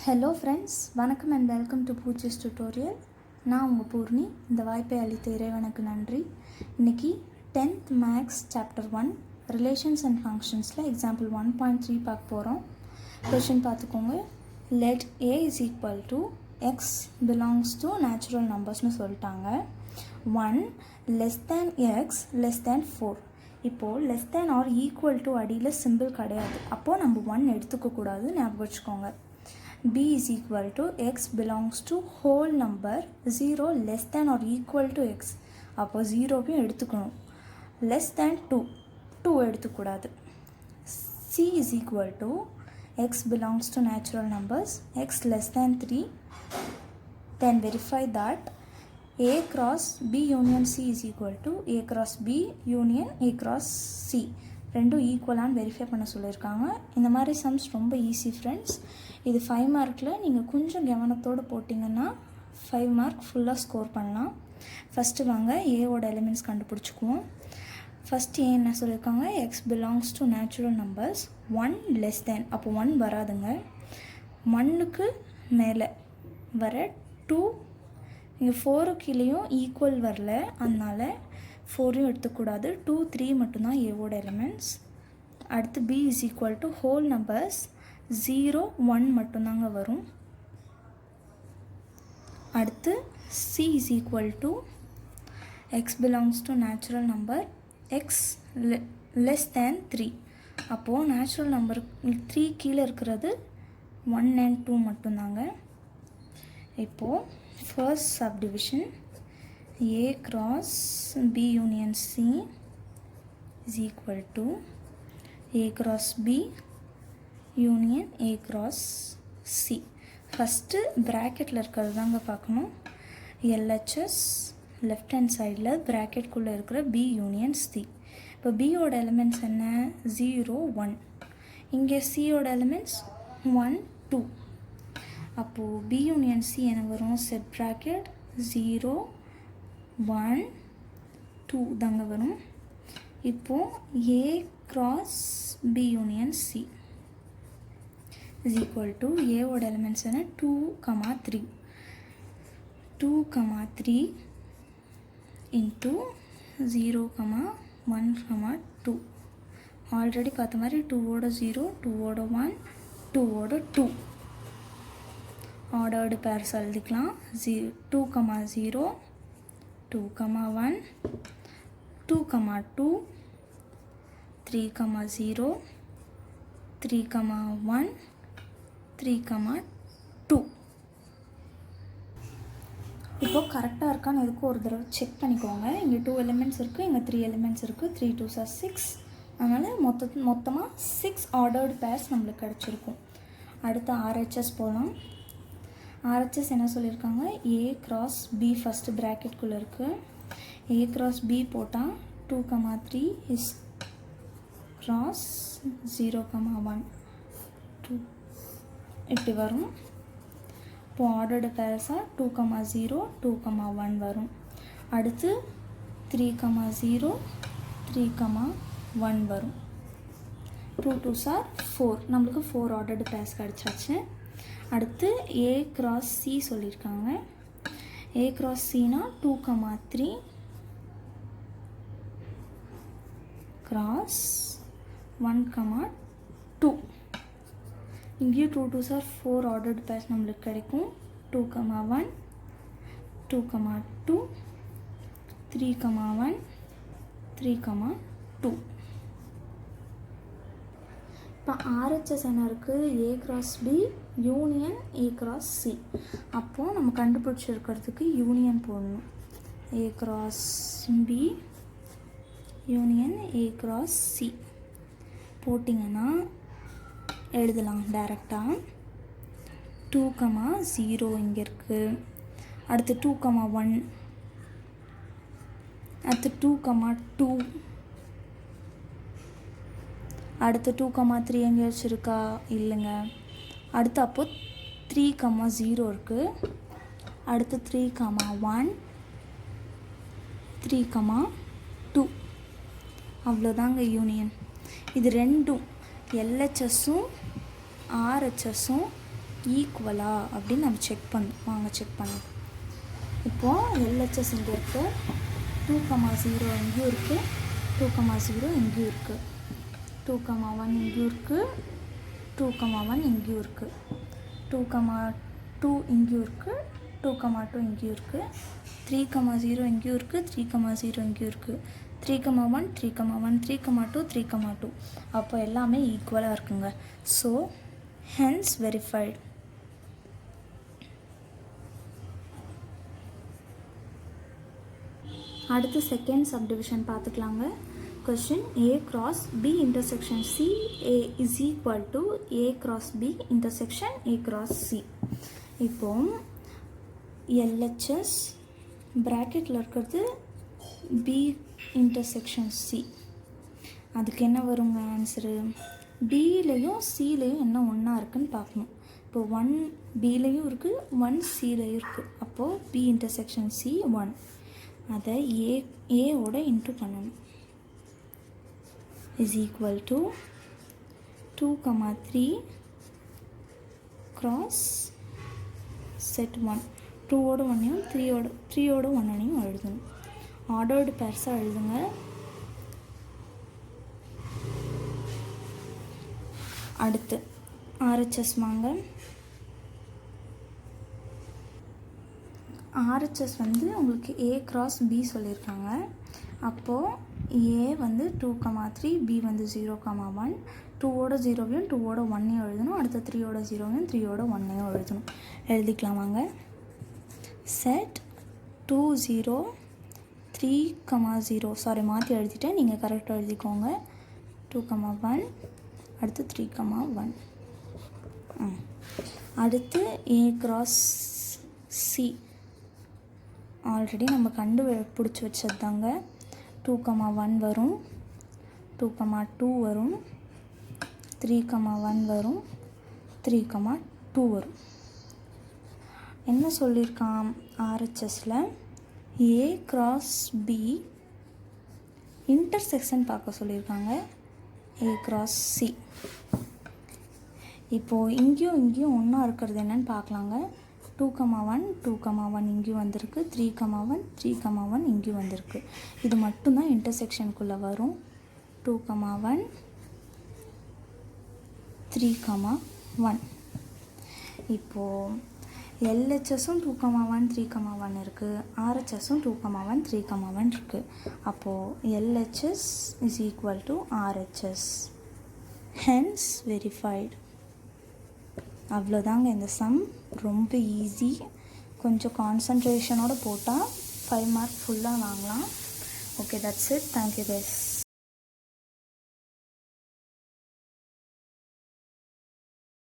Hello friends, வணக்கம் and welcome to பூச்சிஸ் tutorial. நான் உங்கள் பூர்ணி. இந்த வாய்ப்பை அளித்த இறைவனுக்கு நன்றி. இன்றைக்கி 10th maths chapter 1 relations and ஃபங்க்ஷன்ஸில் எக்ஸாம்பிள் 1.3 பார்க்க போகிறோம். கொஷின் பார்த்துக்கோங்க. Let a is equal to x belongs to நேச்சுரல் நம்பர்ஸ்னு சொல்லிட்டாங்க. 1 less than x less than 4. இப்போது less than or equal to அடியில் சிம்பிள் கிடையாது. அப்போது நம்ம 1 எடுத்துக்கக்கூடாது, ஞாபகம் வச்சுக்கோங்க. b is equal to x belongs to whole number 0 less than or equal to x. அப்போ 0வையும் எடுத்துக்கணும். less than 2 எடுத்துக்கூடாது. c is equal to x belongs to natural numbers x less than 3. Then verify that a cross b union c is equal to a cross b union a cross c. ரெண்டும் ஈக்குவலான்னு verify பண்ண சொல்லியிருக்காங்க. இந்த மாதிரி sums ரொம்ப easy friends. இது 5 மார்க்கில் நீங்கள் கொஞ்சம் கவனத்தோடு போட்டிங்கன்னா 5 மார்க் ஃபுல்லாக ஸ்கோர் பண்ணலாம். ஃபஸ்ட்டு வாங்க ஏவோட எலிமெண்ட்ஸ் கண்டுபிடிச்சிக்குவோம். ஃபஸ்ட்டு ஏ என்ன சொல்லியிருக்காங்க, X belongs to natural numbers 1 less தேன். அப்போ 1 வராதுங்க. 1க்கு மேலே வர 2, இங்கே 4 கீழேயும் ஈக்குவல் வரல, அதனால் 4யும் எடுத்துக்கூடாது. 2, 3 மட்டும்தான் ஏவோட எலிமெண்ட்ஸ். அடுத்து b is equal to whole numbers 0, 1 மட்டும்தாங்க வரும். அடுத்து c is equal to x belongs to natural number X less தேன் 3. அப்போது நேச்சுரல் நம்பர் 3 கீழே இருக்கிறது 1 and 2 மட்டும்தாங்க. இப்போது first subdivision a cross b union c is equal to a cross b union a cross c. First ப்ராக்கெட்டில் இருக்கிறது தாங்க பார்க்கணும். LHS left hand சைடில் ப்ராக்கெட்குள்ளே இருக்கிற b union c. இப்போ பியோட எலிமெண்ட்ஸ் என்ன, 0, 1. இங்கே சியோட எலிமெண்ட்ஸ் 1, 2. அப்போது b union c என்ன வரும், செட் ப்ராக்கெட் 0, 1, 2 தாங்க வரும். இப்போது a cross b union c is equal to ஏவோட எலிமெண்ட்ஸ் என்ன, 2, 3. 2, 3 into 0, 1, 2. ஆல்ரெடி பார்த்த மாதிரி 2ஓட 0, 2ஓட 1, 2ஓட 2 ஆர்டர்டு பேர்ஸ் எழுதிக்கலாம். 2, 0, 2, 1, 2, 2, 3, 0, 3, 1, 3, 2. இப்போது கரெக்டாக இருக்கான்னு எதுக்கு ஒரு தடவை செக் பண்ணிக்கோங்க. இங்கே 2 எலிமெண்ட்ஸ் இருக்குது, இங்கே 3 எலிமெண்ட்ஸ் இருக்குது. 3 2s are 6. அதனால் மொத்தமாக 6 ஆர்டர்டு பேர்ஸ் நம்மளுக்கு கிடச்சிருக்கும். அடுத்து RHS போகலாம். RHS என்ன சொல்லியிருக்காங்க, a cross b ஃபஸ்ட்டு ப்ராக்கெட்குள்ளே இருக்குது. a cross b போட்டால் 2, 3 is cross 0, 1, 2 இப்படி வரும். இப்போ ஆர்டர்டு பேர்ஸாக 2, 0, 2, 1 வரும். அடுத்து 3, 0, 3, 1 வரும். 2 2s are 4. நம்மளுக்கு 4 ஆர்டர்டு பேர்ஸ் கிடச்சாச்சு. அடுத்து a cross c சொல்லியிருக்காங்க. a cross cனா 2, 3 cross 1, 2. இங்கேயும் 2 2s are 4 ஆர்டர்டு பேர்ஸ் நம்மளுக்கு கிடைக்கும். 2, 1, 2, 2, 3, 1, 3, 2. இப்போ RHS என்ன இருக்குது, a cross b union a cross c. அப்போது நம்ம கண்டுபிடிச்சிருக்கிறதுக்கு யூனியன் போடணும். a cross b union a cross c போட்டிங்கன்னா எழுதலாம் டைரெக்டாக. 2, 0 இங்கே இருக்குது. அடுத்து 2, 1. அடுத்து 2, 2. அடுத்து 2, 3 எங்கே வச்சுருக்கா, இல்லைங்க. அடுத்து அப்போது 3, 0 இருக்குது. அடுத்து 3, 1, 3, 2. அவ்வளோதாங்க யூனியன். இது ரெண்டும் LHSம் RHSம் ஈக்குவலா அப்படின்னு நம்ம செக் பண்ணணும். வாங்க செக் பண்ணலாம். இப்போது எல்ஹெச்எஸ் இங்கே இருக்குது, 2,0 இங்கேயும் இருக்குது, 2,0 இங்கேயும் இருக்குது, 2,1 இங்கேயும் இருக்குது, 2,1 இங்கேயும் இருக்குது, 2,2 இங்கேயும் இருக்குது, 2,2 இங்கேயும் இருக்குது, 3,0 இங்கேயும் இருக்குது, 3,0 இங்கேயும் இருக்குது, 3,1 3,1 3,2 3,2. அப்போ எல்லாமே ஈக்குவலாக இருக்குங்க. So hence verified. அடுத்து செகண்ட் சப்டிவிஷன் பார்த்துக்கலாங்க. Question A cross B intersection C A is equal to A cross B intersection A cross C. இப்போ LHS ப்ராக்கெட்டில் இருக்கிறது B intersection C. அதுக்கு என்ன வருங்க ஆன்சரு? Bலேயும் Cலேயும் என்ன ஒன்றா இருக்குன்னு பார்க்கணும். இப்போ 1 Bலேயும் இருக்குது, 1 Cலேயும் இருக்குது. அப்போது B intersection C 1. அதை ஏவோட இன்ட்டு பண்ணணும். is equal to 2,3 cross set 1. 2ஓட 1ஐயும் 3ஓட 1ஐயும் எழுதணும். ஆர்டர்டு பேர்ஸாக எழுதுங்க. அடுத்து RHS வாங்க. RHS வந்து உங்களுக்கு A cross B சொல்லியிருக்காங்க. அப்போது A வந்து 2,3, B வந்து 0,1, 2ஓட 0வையும் 2ஓட 1ஐயும் எழுதணும். அடுத்த 3ஓட 0வையும் 3ஓட 1ஐயும் எழுதணும். எழுதிக்கலாம் வாங்க. செட் 2 0 3,0 சாரி மாற்றி எழுதிட்டேன், நீங்கள் கரெக்டாக எழுதிக்கோங்க. 2,1 அடுத்து 3,1. அடுத்து A cross C ஆல்ரெடி நம்ம பிடிச்சி வச்சது தாங்க. 2,1 வரும், 2,2 வரும், 3,1 வரும், 3,2 வரும். என்ன சொல்லியிருக்கான் RHSல? A cross B இன்டர்செக்ஷன் பார்க்க சொல்லியிருக்காங்க. A cross C. இப்போது இங்கேயும் ஒன்றா இருக்கிறது என்னன்னு பார்க்கலாங்க. 2,1 2,1 இங்கேயும் வந்திருக்கு, 3,1 3,1 இங்கேயும் வந்திருக்கு. இது மட்டும்தான் இன்டர்செக்ஷனுக்குள்ளே வரும். 2,1 3,1. இப்போது LHSும் 2,1 3,1 இருக்குது, RHSும் 2,1 3,1 இருக்குது. அப்போது LHS is equal to RHS. hence verified. அவ்வளோதாங்க இந்த சம். ரொம்ப ஈஸி. கொஞ்சம் கான்சன்ட்ரேஷனோடு போட்டால் 5 மார்க் ஃபுல்லாக வாங்கலாம். Okay, that's it. Thank you guys.